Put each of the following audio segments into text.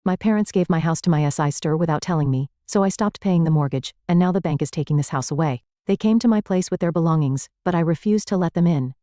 My parents gave my house to my sister without telling me, so I stopped paying the mortgage, and now the bank is taking this house away. They came to my place with their belongings, but I refused to let them in.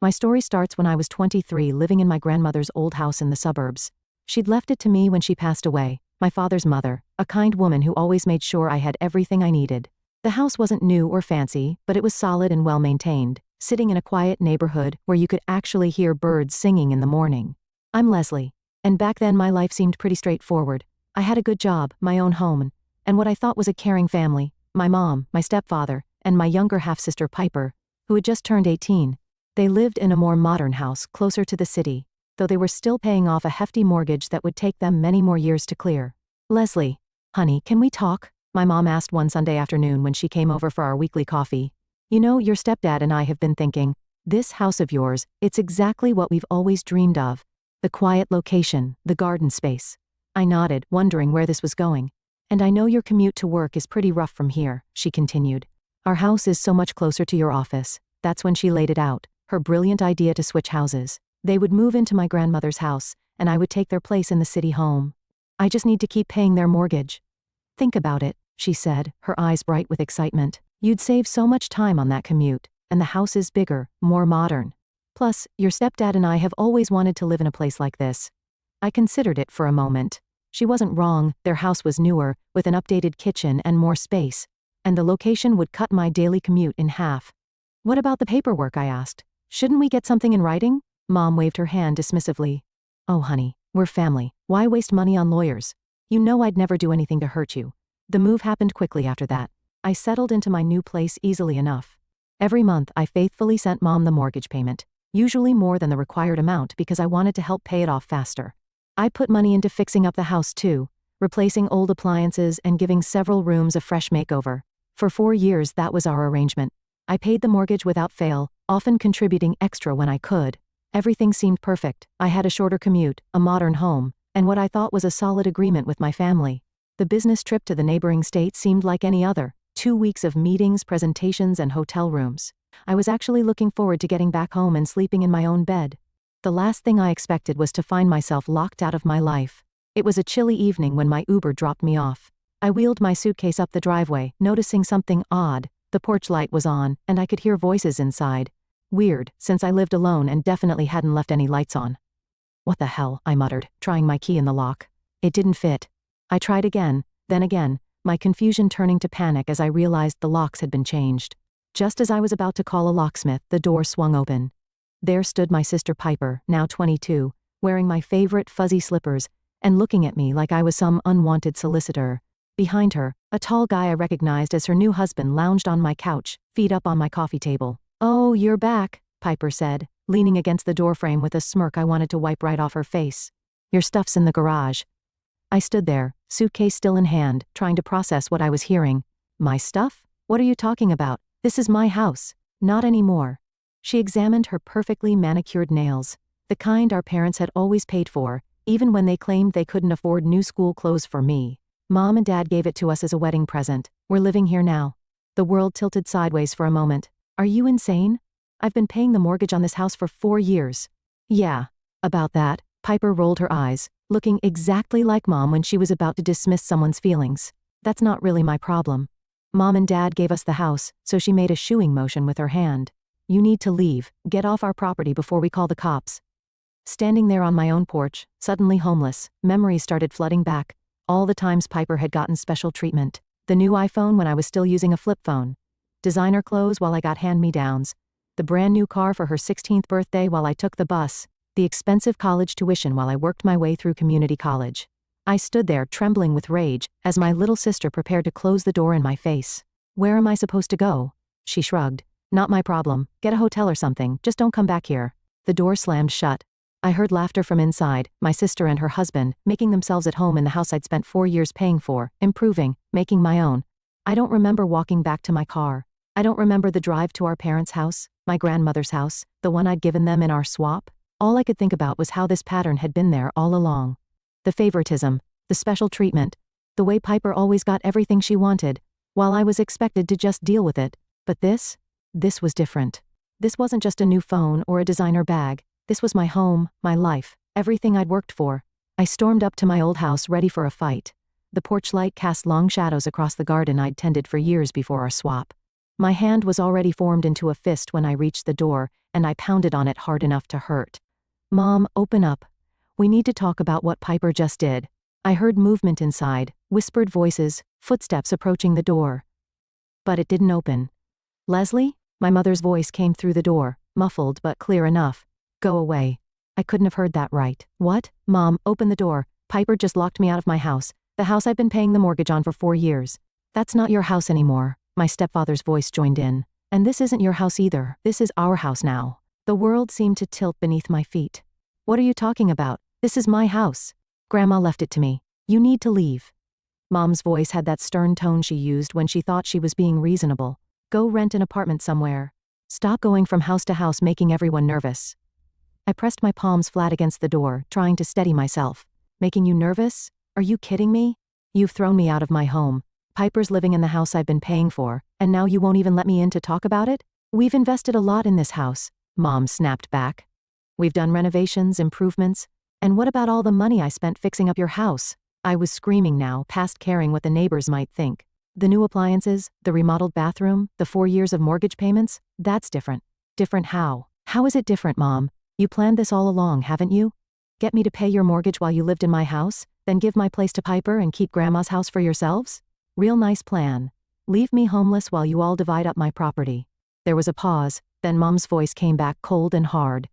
My story starts when I was 23, living in my grandmother's old house in the suburbs. She'd left it to me when she passed away, my father's mother, a kind woman who always made sure I had everything I needed. The house wasn't new or fancy, but it was solid and well maintained, sitting in a quiet neighborhood where you could actually hear birds singing in the morning. I'm Leslie, and back then my life seemed pretty straightforward. I had a good job, my own home, and what I thought was a caring family, my mom, my stepfather, and my younger half-sister Piper, who had just turned 18. They lived in a more modern house closer to the city, though they were still paying off a hefty mortgage that would take them many more years to clear. Leslie, honey, can we talk? My mom asked one Sunday afternoon when she came over for our weekly coffee. You know, your stepdad and I have been thinking, this house of yours, it's exactly what we've always dreamed of. The quiet location, the garden space. I nodded, wondering where this was going. And I know your commute to work is pretty rough from here, she continued. Our house is so much closer to your office. That's when she laid it out, her brilliant idea to switch houses. They would move into my grandmother's house, and I would take their place in the city home. I just need to keep paying their mortgage. Think about it, she said, her eyes bright with excitement. You'd save so much time on that commute, and the house is bigger, more modern. Plus, your stepdad and I have always wanted to live in a place like this. I considered it for a moment. She wasn't wrong, their house was newer, with an updated kitchen and more space, and the location would cut my daily commute in half. What about the paperwork, I asked. Shouldn't we get something in writing? Mom waved her hand dismissively. Oh honey, we're family. Why waste money on lawyers? You know I'd never do anything to hurt you. The move happened quickly after that. I settled into my new place easily enough. Every month I faithfully sent Mom the mortgage payment, usually more than the required amount because I wanted to help pay it off faster. I put money into fixing up the house too, replacing old appliances and giving several rooms a fresh makeover. For 4 years that was our arrangement. I paid the mortgage without fail, often contributing extra when I could. Everything seemed perfect. I had a shorter commute, a modern home, and what I thought was a solid agreement with my family. The business trip to the neighboring state seemed like any other, 2 weeks of meetings, presentations, and hotel rooms. I was actually looking forward to getting back home and sleeping in my own bed. The last thing I expected was to find myself locked out of my life. It was a chilly evening when my Uber dropped me off. I wheeled my suitcase up the driveway, noticing something odd. The porch light was on, and I could hear voices inside. Weird, since I lived alone and definitely hadn't left any lights on. What the hell, I muttered, trying my key in the lock. It didn't fit. I tried again, then again, my confusion turning to panic as I realized the locks had been changed. Just as I was about to call a locksmith, the door swung open. There stood my sister Piper, now 22, wearing my favorite fuzzy slippers, and looking at me like I was some unwanted solicitor. Behind her, a tall guy I recognized as her new husband lounged on my couch, feet up on my coffee table. Oh, you're back, Piper said, leaning against the doorframe with a smirk I wanted to wipe right off her face. Your stuff's in the garage. I stood there, suitcase still in hand, trying to process what I was hearing. My stuff? What are you talking about? This is my house. Not anymore. She examined her perfectly manicured nails, the kind our parents had always paid for, even when they claimed they couldn't afford new school clothes for me. Mom and Dad gave it to us as a wedding present. We're living here now. The world tilted sideways for a moment. Are you insane? I've been paying the mortgage on this house for 4 years. Yeah. About that, Piper rolled her eyes, looking exactly like Mom when she was about to dismiss someone's feelings. That's not really my problem. Mom and Dad gave us the house, so she made a shooing motion with her hand. You need to leave, get off our property before we call the cops. Standing there on my own porch, suddenly homeless, memories started flooding back. All the times Piper had gotten special treatment. The new iPhone when I was still using a flip phone. Designer clothes while I got hand-me-downs. The brand new car for her 16th birthday while I took the bus. The expensive college tuition while I worked my way through community college. I stood there trembling with rage as my little sister prepared to close the door in my face. Where am I supposed to go? She shrugged. Not my problem. Get a hotel or something, just don't come back here. The door slammed shut. I heard laughter from inside, my sister and her husband, making themselves at home in the house I'd spent 4 years paying for, improving, making my own. I don't remember walking back to my car. I don't remember the drive to our parents' house, my grandmother's house, the one I'd given them in our swap. All I could think about was how this pattern had been there all along. The favoritism, the special treatment, the way Piper always got everything she wanted, while I was expected to just deal with it. But this was different. This wasn't just a new phone or a designer bag. This was my home, my life, everything I'd worked for. I stormed up to my old house ready for a fight. The porch light cast long shadows across the garden I'd tended for years before our swap. My hand was already formed into a fist when I reached the door, and I pounded on it hard enough to hurt. "Mom, open up. We need to talk about what Piper just did." I heard movement inside, whispered voices, footsteps approaching the door. But it didn't open. "Leslie?" My mother's voice came through the door, muffled but clear enough. "Go away." I couldn't have heard that right. "What?" "Mom, open the door. Piper just locked me out of my house. The house I've been paying the mortgage on for 4 years. "That's not your house anymore." My stepfather's voice joined in. "And this isn't your house either. This is our house now." The world seemed to tilt beneath my feet. "What are you talking about? This is my house. Grandma left it to me. You need to leave." Mom's voice had that stern tone she used when she thought she was being reasonable. "Go rent an apartment somewhere. Stop going from house to house making everyone nervous." I pressed my palms flat against the door, trying to steady myself. "Making you nervous? Are you kidding me? You've thrown me out of my home. Piper's living in the house I've been paying for, and now you won't even let me in to talk about it? We've invested a lot in this house," Mom snapped back. "We've done renovations, improvements. And what about all the money I spent fixing up your house?" I was screaming now, past caring what the neighbors might think. "The new appliances, the remodeled bathroom, the 4 years of mortgage payments, that's different." "Different how? How is it different, Mom? You planned this all along, haven't you? Get me to pay your mortgage while you lived in my house, then give my place to Piper and keep Grandma's house for yourselves? Real nice plan. Leave me homeless while you all divide up my property." There was a pause, then Mom's voice came back cold and hard.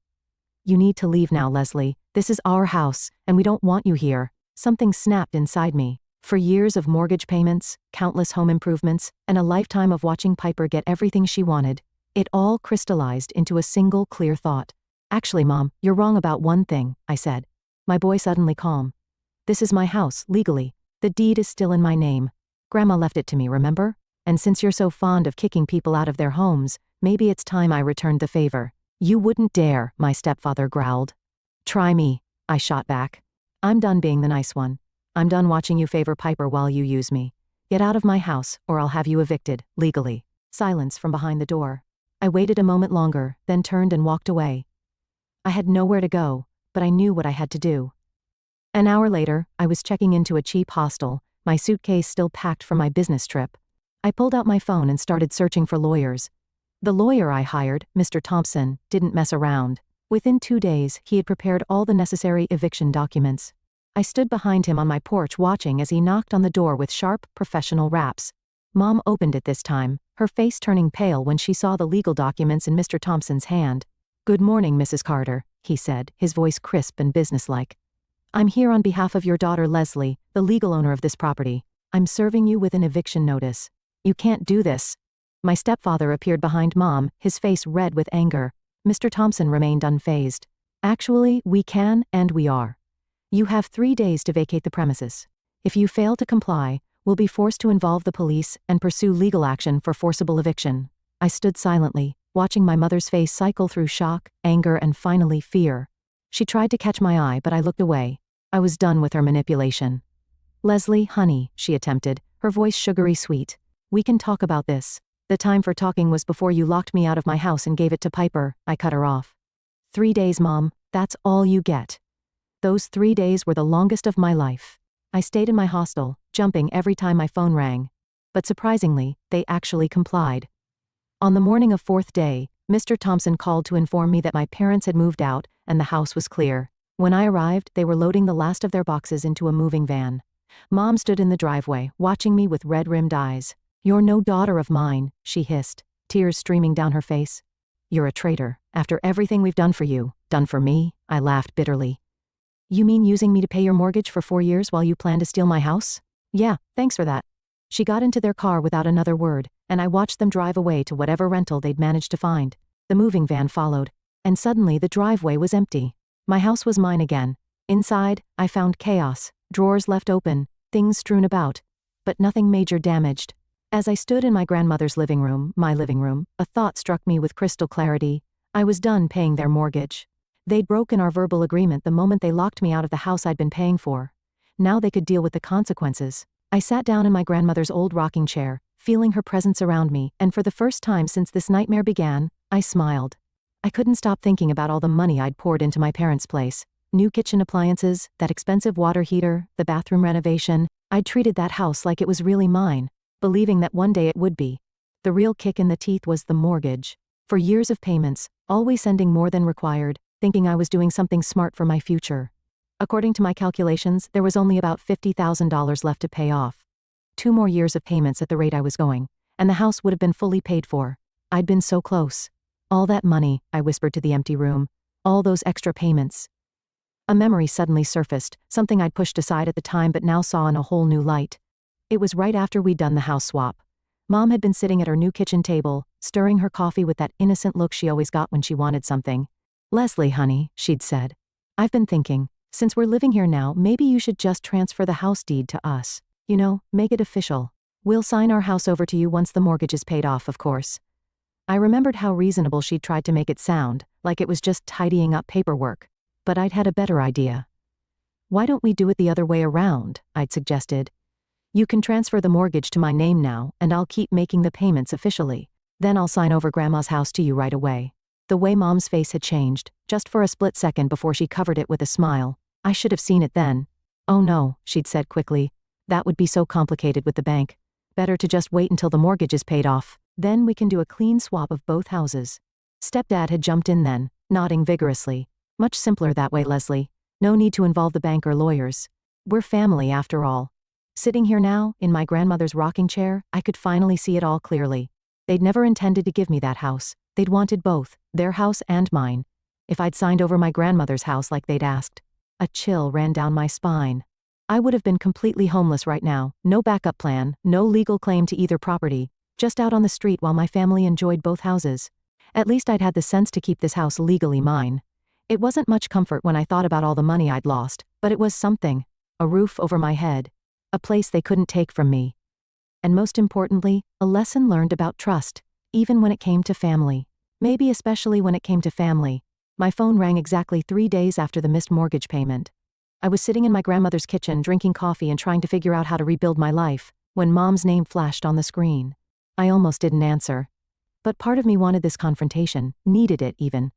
"You need to leave now, Leslie. This is our house, and we don't want you here." Something snapped inside me. For years of mortgage payments, countless home improvements, and a lifetime of watching Piper get everything she wanted, it all crystallized into a single clear thought. "Actually, Mom, you're wrong about one thing," I said. My boy suddenly calm. "This is my house, legally. The deed is still in my name. Grandma left it to me, remember? And since you're so fond of kicking people out of their homes, maybe it's time I returned the favor." "You wouldn't dare," my stepfather growled. "Try me," I shot back. "I'm done being the nice one. I'm done watching you favor Piper while you use me. Get out of my house, or I'll have you evicted, legally." Silence from behind the door. I waited a moment longer, then turned and walked away. I had nowhere to go, but I knew what I had to do. An hour later, I was checking into a cheap hostel, my suitcase still packed from my business trip. I pulled out my phone and started searching for lawyers. The lawyer I hired, Mr. Thompson, didn't mess around. Within 2 days, he had prepared all the necessary eviction documents. I stood behind him on my porch watching as he knocked on the door with sharp, professional raps. Mom opened it this time, her face turning pale when she saw the legal documents in Mr. Thompson's hand. "Good morning, Mrs. Carter," he said, his voice crisp and businesslike. "I'm here on behalf of your daughter Leslie, the legal owner of this property. I'm serving you with an eviction notice. You can't do this." My stepfather appeared behind Mom, his face red with anger. Mr. Thompson remained unfazed. "Actually, we can, and we are. You have 3 days to vacate the premises. If you fail to comply, we'll be forced to involve the police and pursue legal action for forcible eviction." I stood silently, watching my mother's face cycle through shock, anger, and finally fear. She tried to catch my eye, but I looked away. I was done with her manipulation. "Leslie, honey," she attempted, her voice sugary sweet. "We can talk about this. The time for talking was before you locked me out of my house and gave it to Piper." I cut her off. 3 days, Mom. That's all you get." Those 3 days were the longest of my life. I stayed in my hostel, jumping every time my phone rang. But surprisingly, they actually complied. On the morning of 4th day, Mr. Thompson called to inform me that my parents had moved out and the house was clear. When I arrived, they were loading the last of their boxes into a moving van. Mom stood in the driveway, watching me with red-rimmed eyes. "You're no daughter of mine," she hissed, tears streaming down her face. "You're a traitor. After everything we've done for you, done for me," I laughed bitterly. "You mean using me to pay your mortgage for 4 years while you plan to steal my house?" "Yeah, thanks for that." She got into their car without another word, and I watched them drive away to whatever rental they'd managed to find. The moving van followed, and suddenly the driveway was empty. My house was mine again. Inside, I found chaos, drawers left open, things strewn about, but nothing major damaged. As I stood in my grandmother's living room, my living room, a thought struck me with crystal clarity. I was done paying their mortgage. They'd broken our verbal agreement the moment they locked me out of the house I'd been paying for. Now they could deal with the consequences. I sat down in my grandmother's old rocking chair, feeling her presence around me, and for the first time since this nightmare began, I smiled. I couldn't stop thinking about all the money I'd poured into my parents' place. New kitchen appliances, that expensive water heater, the bathroom renovation. I'd treated that house like it was really mine, believing that one day it would be. The real kick in the teeth was the mortgage. For years of payments, always sending more than required, thinking I was doing something smart for my future. According to my calculations, there was only about $50,000 left to pay off. 2 more years of payments at the rate I was going, and the house would have been fully paid for. I'd been so close. All that money, I whispered to the empty room. All those extra payments. A memory suddenly surfaced, something I'd pushed aside at the time but now saw in a whole new light. It was right after we'd done the house swap. Mom had been sitting at her new kitchen table, stirring her coffee with that innocent look she always got when she wanted something. "Leslie, honey," she'd said. "I've been thinking, since we're living here now, maybe you should just transfer the house deed to us. You know, make it official. We'll sign our house over to you once the mortgage is paid off, of course." I remembered how reasonable she'd tried to make it sound, like it was just tidying up paperwork. But I'd had a better idea. "Why don't we do it the other way around?" I'd suggested. "You can transfer the mortgage to my name now, and I'll keep making the payments officially. Then I'll sign over Grandma's house to you right away." The way Mom's face had changed, just for a split second before she covered it with a smile. I should have seen it then. "Oh no," she'd said quickly. "That would be so complicated with the bank. Better to just wait until the mortgage is paid off. Then we can do a clean swap of both houses." Stepdad had jumped in then, nodding vigorously. "Much simpler that way, Leslie. No need to involve the bank or lawyers. We're family after all." Sitting here now, in my grandmother's rocking chair, I could finally see it all clearly. They'd never intended to give me that house. They'd wanted both, their house and mine. If I'd signed over my grandmother's house like they'd asked, a chill ran down my spine. I would have been completely homeless right now, no backup plan, no legal claim to either property, just out on the street while my family enjoyed both houses. At least I'd had the sense to keep this house legally mine. It wasn't much comfort when I thought about all the money I'd lost, but it was something. A roof over my head. A place they couldn't take from me. And most importantly, a lesson learned about trust, even when it came to family. Maybe especially when it came to family. My phone rang exactly 3 days after the missed mortgage payment. I was sitting in my grandmother's kitchen drinking coffee and trying to figure out how to rebuild my life, when Mom's name flashed on the screen. I almost didn't answer. But part of me wanted this confrontation, needed it even.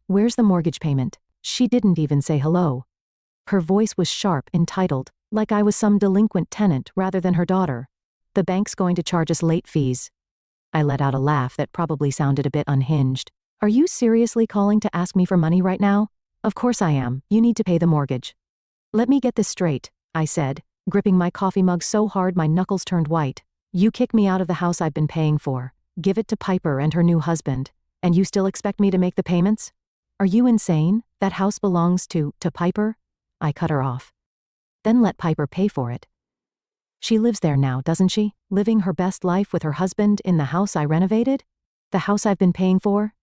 "Where's the mortgage payment?" She didn't even say hello. Her voice was sharp, entitled, like I was some delinquent tenant rather than her daughter. "The bank's going to charge us late fees." I let out a laugh that probably sounded a bit unhinged. "Are you seriously calling to ask me for money right now?" "Of course I am. You need to pay the mortgage." "Let me get this straight," I said, gripping my coffee mug so hard my knuckles turned white. "You kick me out of the house I've been paying for, give it to Piper and her new husband, and you still expect me to make the payments? Are you insane? That house belongs to Piper?" I cut her off. "Then let Piper pay for it. She lives there now, doesn't she? Living her best life with her husband in the house I renovated? The house I've been paying for?"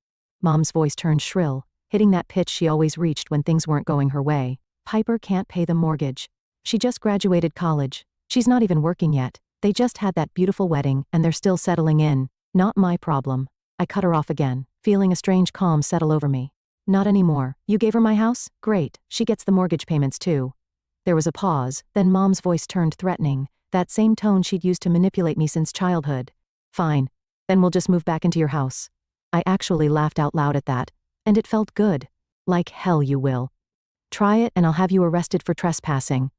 Mom's voice turned shrill, hitting that pitch she always reached when things weren't going her way. "Piper can't pay the mortgage. She just graduated college. She's not even working yet. They just had that beautiful wedding and they're still settling in. Not my problem." I cut her off again, feeling a strange calm settle over me. "Not anymore. You gave her my house? Great. She gets the mortgage payments too." There was a pause, then Mom's voice turned threatening, that same tone she'd used to manipulate me since childhood. "Fine. Then we'll just move back into your house." I actually laughed out loud at that, and it felt good. "Like hell you will. Try it and I'll have you arrested for trespassing.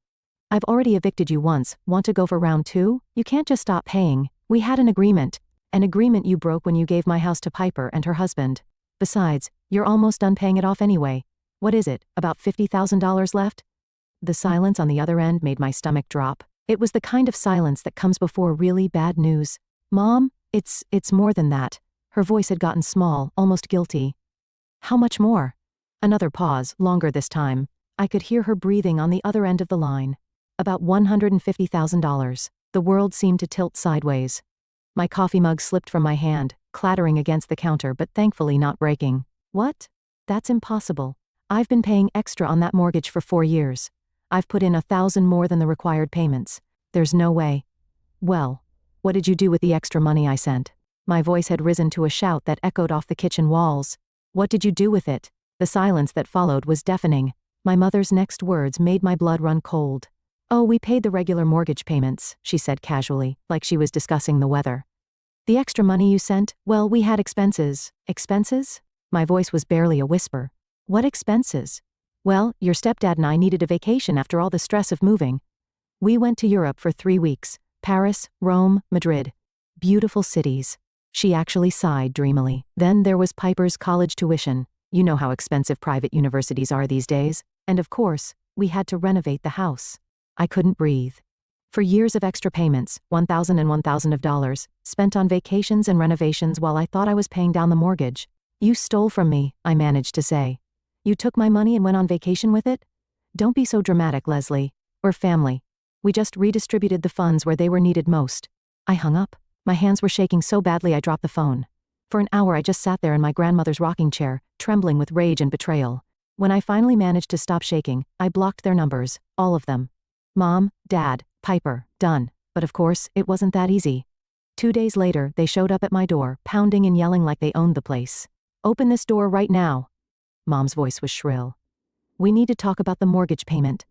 I've already evicted you once, want to go for round 2? You can't just stop paying. We had an agreement. An agreement you broke when you gave my house to Piper and her husband. Besides, you're almost done paying it off anyway. What is it, about $50,000 left?" The silence on the other end made my stomach drop. It was the kind of silence that comes before really bad news. "Mom, it's more than that." Her voice had gotten small, almost guilty. "How much more?" Another pause, longer this time. I could hear her breathing on the other end of the line. "About $150,000. The world seemed to tilt sideways. My coffee mug slipped from my hand, clattering against the counter but thankfully not breaking. "What? That's impossible. I've been paying extra on that mortgage for 4 years. I've put in $1,000 more than the required payments. There's no way." "Well, what did you do with the extra money I sent?" My voice had risen to a shout that echoed off the kitchen walls. "What did you do with it?" The silence that followed was deafening. My mother's next words made my blood run cold. "Oh, we paid the regular mortgage payments," she said casually, like she was discussing the weather. "The extra money you sent, well, we had expenses." "Expenses?" My voice was barely a whisper. "What expenses?" Well, your stepdad and I needed a vacation after all the stress of moving. We went to Europe for 3 weeks. Paris, Rome, Madrid. Beautiful cities. She actually sighed dreamily. Then there was Piper's college tuition. You know how expensive private universities are these days. And of course, we had to renovate the house. I couldn't breathe. For years of extra payments, $1,000 and $1,000, spent on vacations and renovations while I thought I was paying down the mortgage. You stole from me, I managed to say. You took my money and went on vacation with it? Don't be so dramatic, Leslie. We're family. We just redistributed the funds where they were needed most. I hung up. My hands were shaking so badly I dropped the phone. For an hour I just sat there in my grandmother's rocking chair, trembling with rage and betrayal. When I finally managed to stop shaking, I blocked their numbers, all of them. Mom, Dad, Piper, done. But of course, it wasn't that easy. 2 days later, they showed up at my door, pounding and yelling like they owned the place. Open this door right now. Mom's voice was shrill. We need to talk about the mortgage payment.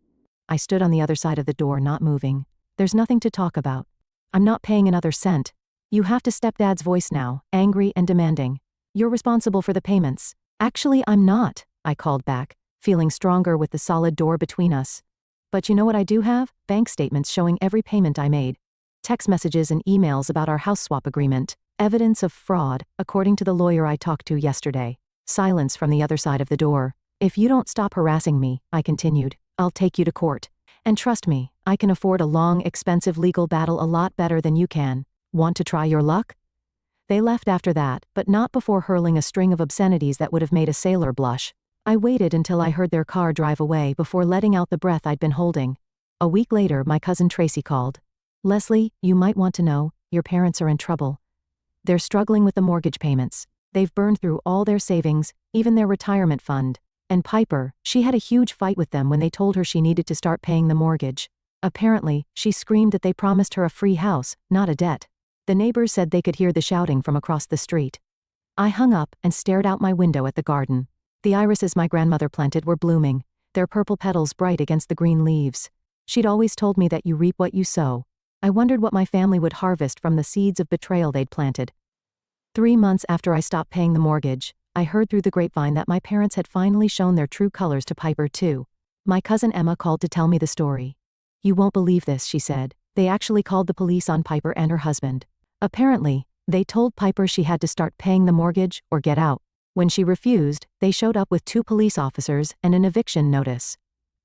I stood on the other side of the door, not moving. There's nothing to talk about. I'm not paying another cent. You have to. Stepdad's voice now, angry and demanding. You're responsible for the payments. Actually, I'm not, I called back, feeling stronger with the solid door between us. But you know what I do have? Bank statements showing every payment I made. Text messages and emails about our house swap agreement. Evidence of fraud, according to the lawyer I talked to yesterday. Silence from the other side of the door. If you don't stop harassing me, I continued, I'll take you to court. And trust me, I can afford a long, expensive legal battle a lot better than you can. Want to try your luck? They left after that, but not before hurling a string of obscenities that would have made a sailor blush. I waited until I heard their car drive away before letting out the breath I'd been holding. A week later, my cousin Tracy called. Leslie, you might want to know, your parents are in trouble. They're struggling with the mortgage payments. They've burned through all their savings, even their retirement fund. And Piper, she had a huge fight with them when they told her she needed to start paying the mortgage. Apparently, she screamed that they promised her a free house, not a debt. The neighbors said they could hear the shouting from across the street. I hung up and stared out my window at the garden. The irises my grandmother planted were blooming, their purple petals bright against the green leaves. She'd always told me that you reap what you sow. I wondered what my family would harvest from the seeds of betrayal they'd planted. 3 months after I stopped paying the mortgage, I heard through the grapevine that my parents had finally shown their true colors to Piper too. My cousin Emma called to tell me the story. You won't believe this, she said. They actually called the police on Piper and her husband. Apparently, they told Piper she had to start paying the mortgage or get out. When she refused, they showed up with 2 police officers and an eviction notice.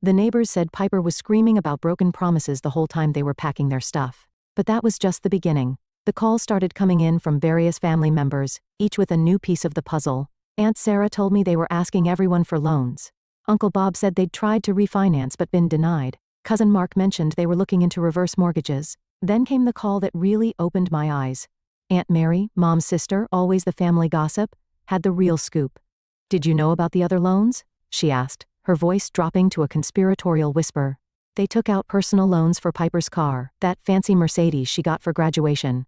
The neighbors said Piper was screaming about broken promises the whole time they were packing their stuff. But that was just the beginning. The calls started coming in from various family members, each with a new piece of the puzzle. Aunt Sarah told me they were asking everyone for loans. Uncle Bob said they'd tried to refinance but been denied. Cousin Mark mentioned they were looking into reverse mortgages. Then came the call that really opened my eyes. Aunt Mary, Mom's sister, always the family gossip, had the real scoop. Did you know about the other loans? She asked, her voice dropping to a conspiratorial whisper. They took out personal loans for Piper's car, that fancy Mercedes she got for graduation.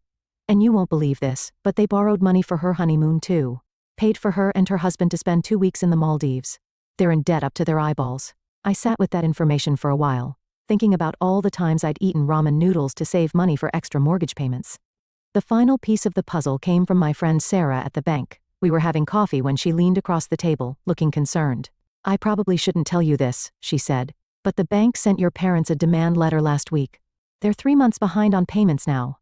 And you won't believe this, but they borrowed money for her honeymoon too. Paid for her and her husband to spend 2 weeks in the Maldives. They're in debt up to their eyeballs. I sat with that information for a while, thinking about all the times I'd eaten ramen noodles to save money for extra mortgage payments. The final piece of the puzzle came from my friend Sarah at the bank. We were having coffee when she leaned across the table, looking concerned. I probably shouldn't tell you this, she said, but the bank sent your parents a demand letter last week. They're 3 months behind on payments now.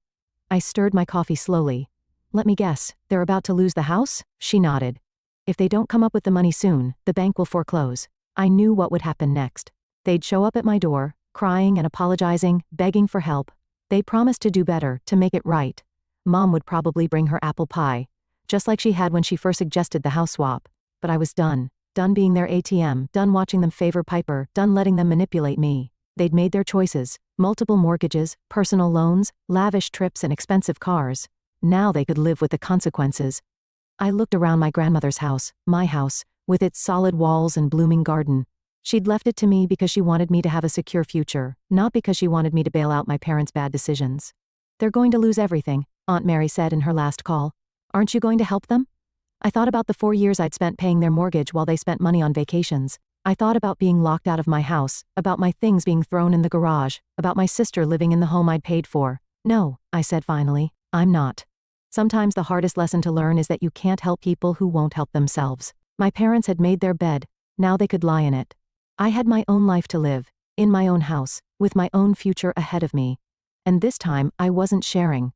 I stirred my coffee slowly. Let me guess, they're about to lose the house? She nodded. If they don't come up with the money soon, the bank will foreclose. I knew what would happen next. They'd show up at my door, crying and apologizing, begging for help. They promised to do better, to make it right. Mom would probably bring her apple pie, just like she had when she first suggested the house swap. But I was done. Done being their ATM, done watching them favor Piper, done letting them manipulate me. They'd made their choices. Multiple mortgages, personal loans, lavish trips and expensive cars. Now they could live with the consequences. I looked around my grandmother's house, my house, with its solid walls and blooming garden. She'd left it to me because she wanted me to have a secure future, not because she wanted me to bail out my parents' bad decisions. They're going to lose everything, Aunt Mary said in her last call. Aren't you going to help them? I thought about the 4 years I'd spent paying their mortgage while they spent money on vacations. I thought about being locked out of my house, about my things being thrown in the garage, about my sister living in the home I'd paid for. No, I said finally, I'm not. Sometimes the hardest lesson to learn is that you can't help people who won't help themselves. My parents had made their bed. Now they could lie in it. I had my own life to live, in my own house, with my own future ahead of me. And this time, I wasn't sharing.